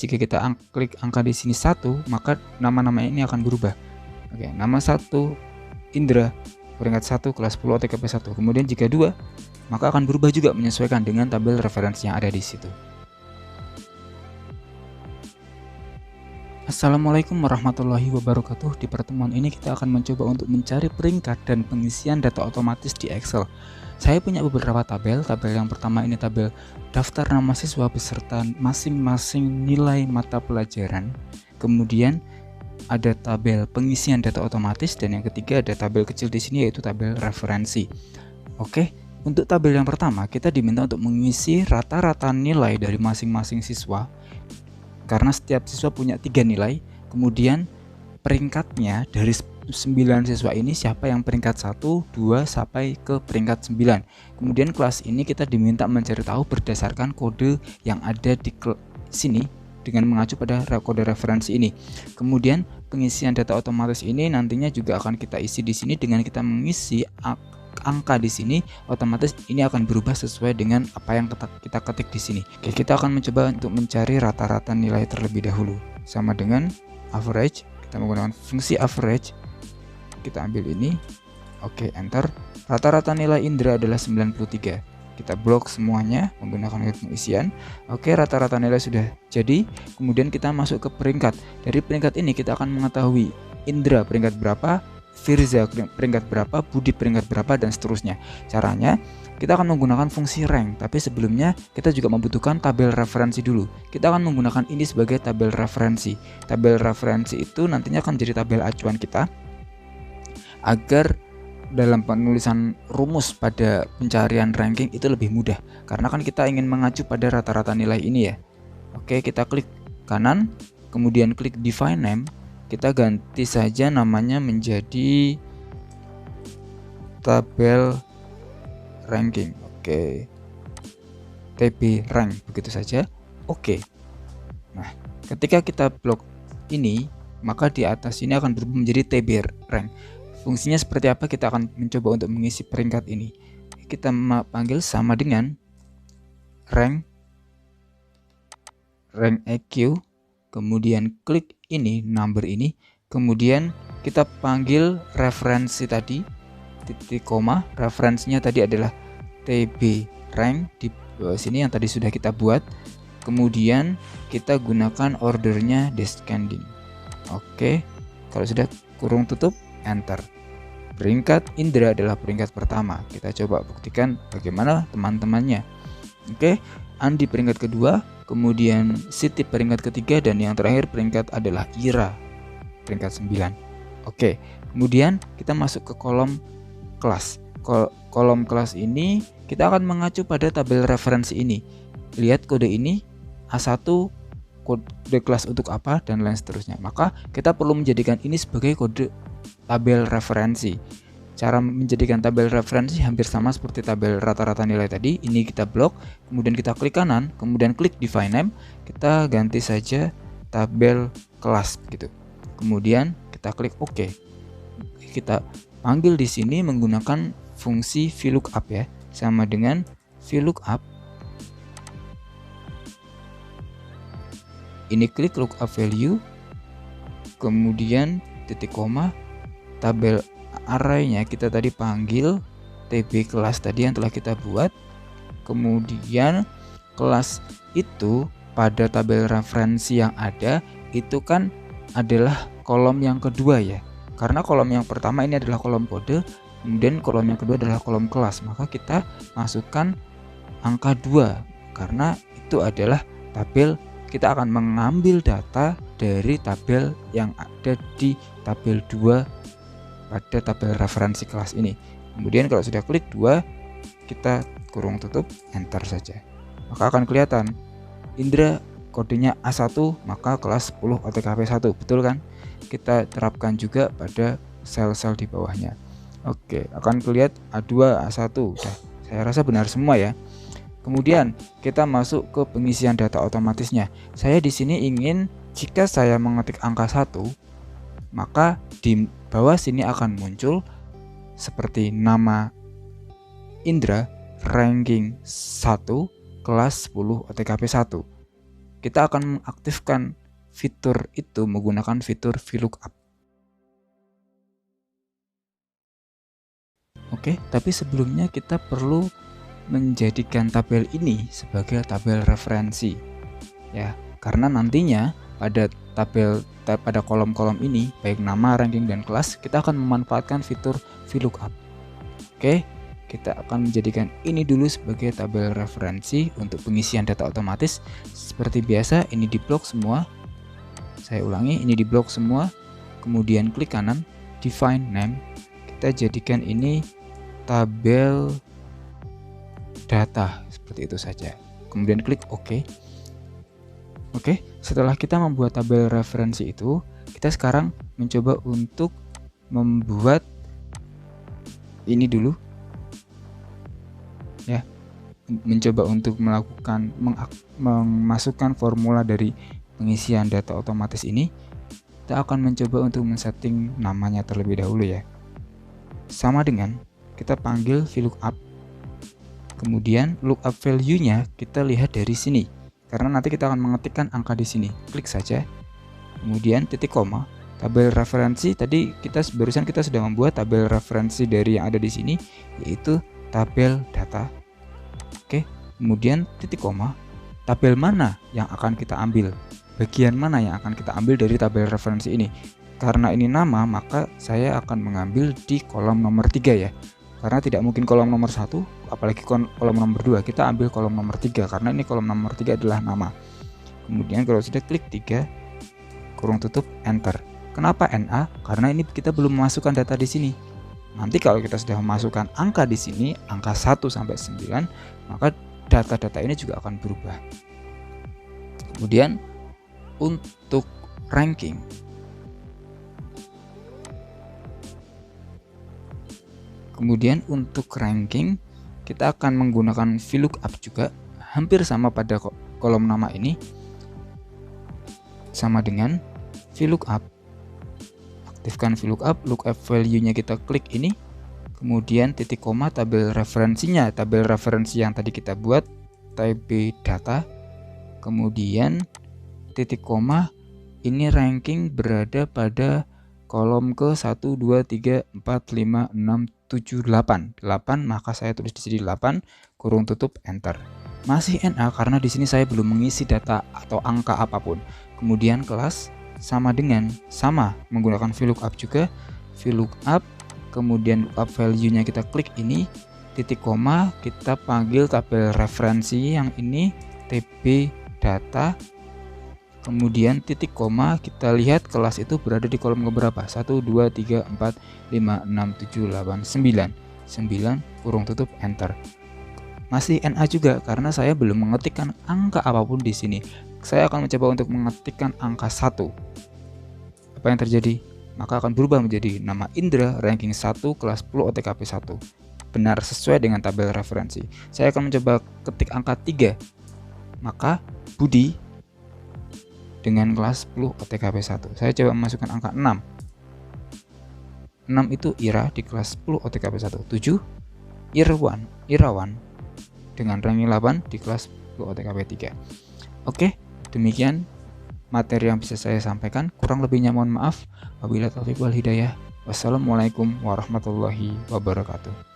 jika kita klik angka di sini 1, maka nama-nama ini akan berubah. Oke, nama 1 Indra, peringkat 1 kelas 10 OTKP 1. Kemudian jika 2, maka akan berubah juga menyesuaikan dengan tabel referensi yang ada di situ. Assalamualaikum warahmatullahi wabarakatuh. Di pertemuan ini kita akan mencoba untuk mencari peringkat dan pengisian data otomatis di Excel. Saya punya beberapa tabel. Tabel yang pertama ini tabel daftar nama siswa beserta masing-masing nilai mata pelajaran. Kemudian ada tabel pengisian data otomatis, dan yang ketiga ada tabel kecil di sini yaitu tabel referensi. Oke, untuk tabel yang pertama kita diminta untuk mengisi rata-rata nilai dari masing-masing siswa. Karena setiap siswa punya 3 nilai, kemudian peringkatnya dari 9 siswa ini siapa yang peringkat 1, 2 sampai ke peringkat 9. Kemudian kelas ini kita diminta mencari tahu berdasarkan kode yang ada di sini dengan mengacu pada kode referensi ini. Kemudian pengisian data otomatis ini nantinya juga akan kita isi di sini dengan kita mengisi angka di sini, otomatis ini akan berubah sesuai dengan apa yang kita ketik di sini. Oke, kita akan mencoba untuk mencari rata-rata nilai terlebih dahulu. Sama dengan average, kita menggunakan fungsi average. Kita ambil ini. Oke, enter. Rata-rata nilai Indra adalah 93. Kita blok semuanya menggunakan pengisian. Oke, rata-rata nilai sudah jadi. Kemudian kita masuk ke peringkat. Dari peringkat ini kita akan mengetahui Indra peringkat berapa, Firza peringkat berapa, Budi peringkat berapa, dan seterusnya. Caranya kita akan menggunakan fungsi rank, tapi sebelumnya kita juga membutuhkan tabel referensi dulu. Kita akan menggunakan ini sebagai tabel referensi. Tabel referensi itu nantinya akan jadi tabel acuan kita agar dalam penulisan rumus pada pencarian ranking itu lebih mudah, karena kan kita ingin mengacu pada rata-rata nilai ini ya. Oke, kita klik kanan, kemudian klik define name. Kita ganti saja namanya menjadi tabel ranking. Oke, TB rank, begitu saja. Oke. Nah, ketika kita blok ini, maka di atas ini akan berubah menjadi TB rank. Fungsinya seperti apa? Kita akan mencoba untuk mengisi peringkat ini. Kita panggil sama dengan rank EQ. Kemudian klik ini, number ini, kemudian kita panggil referensi tadi, titik koma, referensinya tadi adalah TB rank di bawah sini yang tadi sudah kita buat. Kemudian kita gunakan ordernya descending. Oke, kalau sudah kurung tutup, enter. Peringkat Indra adalah peringkat pertama. Kita coba buktikan bagaimana teman-temannya. Oke, Andi peringkat kedua, kemudian Siti peringkat ketiga, dan yang terakhir peringkat adalah Ira peringkat 9. Oke, kemudian kita masuk ke kolom kelas. Kolom kelas ini kita akan mengacu pada tabel referensi ini. Lihat kode ini, A1 kode kelas untuk apa, dan lain seterusnya. Maka kita perlu menjadikan ini sebagai kode tabel referensi. Cara menjadikan tabel referensi hampir sama seperti tabel rata-rata nilai tadi. Ini kita blok, kemudian kita klik kanan, kemudian klik define name, kita ganti saja tabel kelas gitu. Kemudian kita klik OK. Kita panggil di sini menggunakan fungsi VLOOKUP ya, sama dengan VLOOKUP. Ini klik lookup value, kemudian titik koma, tabel arraynya kita tadi panggil TB kelas tadi yang telah kita buat. Kemudian kelas itu pada tabel referensi yang ada itu kan adalah kolom yang kedua ya, karena kolom yang pertama ini adalah kolom kode, kemudian kolom yang kedua adalah kolom kelas. Maka kita masukkan angka 2 karena itu adalah tabel. Kita akan mengambil data dari tabel yang ada di tabel 2 pada tabel referensi kelas ini. Kemudian kalau sudah klik 2, kita kurung tutup, enter saja. Maka akan kelihatan Indra kodenya A1, maka kelas 10 OTKP 1, betul kan? Kita terapkan juga pada sel-sel di bawahnya. Oke, akan kelihatan A2, A1. Udah, saya rasa benar semua ya. Kemudian kita masuk ke pengisian data otomatisnya. Saya di sini ingin jika saya mengetik angka 1, maka di bawah sini akan muncul seperti nama Indra ranking 1 kelas 10 OTKP 1. kita akan mengaktifkan fitur itu menggunakan fitur VLOOKUP. Oke, tapi sebelumnya kita perlu menjadikan tabel ini sebagai tabel referensi. Ya, karena nantinya pada kolom-kolom ini, baik nama, ranking, dan kelas, kita akan memanfaatkan fitur VLOOKUP. Oke, kita akan menjadikan ini dulu sebagai tabel referensi untuk pengisian data otomatis. Seperti biasa, ini diblok semua. Saya ulangi, ini diblok semua. Kemudian klik kanan, define name. Kita jadikan ini tabel data, seperti itu saja. Kemudian klik OK. Oke, setelah kita membuat tabel referensi itu, kita sekarang mencoba untuk membuat ini dulu. Ya, mencoba untuk memasukkan formula dari pengisian data otomatis ini. Kita akan mencoba untuk men-setting namanya terlebih dahulu ya. Sama dengan kita panggil VLOOKUP. Kemudian lookup value-nya kita lihat dari sini. Karena nanti kita akan mengetikkan angka di sini. Klik saja. Kemudian titik koma. Tabel referensi tadi barusan kita sudah membuat tabel referensi dari yang ada di sini, yaitu tabel data. Oke, kemudian titik koma. Tabel mana yang akan kita ambil? Bagian mana yang akan kita ambil dari tabel referensi ini? Karena ini nama, maka saya akan mengambil di kolom nomor 3 ya. Karena tidak mungkin kolom nomor 1, apalagi kolom nomor 2. Kita ambil kolom nomor 3 karena ini kolom nomor 3 adalah nama. Kemudian kalau sudah klik 3 kurung tutup enter. Kenapa NA? Karena ini kita belum memasukkan data di sini. Nanti kalau kita sudah memasukkan angka di sini, angka 1 sampai 9, maka data-data ini juga akan berubah. Kemudian untuk ranking, kita akan menggunakan VLOOKUP juga, hampir sama pada kolom nama ini, sama dengan VLOOKUP. Aktifkan VLOOKUP, lookup value-nya kita klik ini, kemudian titik koma tabel referensinya, tabel referensi yang tadi kita buat, TB data, kemudian titik koma, ini ranking berada pada kolom ke 1, 2, 3, 4, 5, 6, 7, 8. 8, maka saya tulis di sini 8, kurung tutup enter. Masih NA karena di sini saya belum mengisi data atau angka apapun. Kemudian kelas sama menggunakan VLOOKUP juga, VLOOKUP, kemudian lookup value-nya kita klik ini, titik koma, kita panggil tabel referensi yang ini TB data, kemudian titik koma, kita lihat kelas itu berada di kolom keberapa? 1, 2, 3, 4, 5, 6, 7, 8, 9. 9 kurung tutup enter. Masih NA juga karena saya belum mengetikkan angka apapun di sini. Saya akan mencoba untuk mengetikkan angka 1. Apa yang terjadi? Maka akan berubah menjadi nama Indra, ranking 1, kelas 10 OTKP 1. Benar sesuai dengan tabel referensi. Saya akan mencoba ketik angka 3. Maka Budi dengan kelas 10 OTKP 1. Saya coba memasukkan angka 6. 6 itu Ira di kelas 10 OTKP 1. 7 Irawan dengan ranking 8 di kelas 10 OTKP 3. Oke, demikian materi yang bisa saya sampaikan. Kurang lebihnya mohon maaf. Wabillahi taufiq wal hidayah. Wassalamualaikum warahmatullahi wabarakatuh.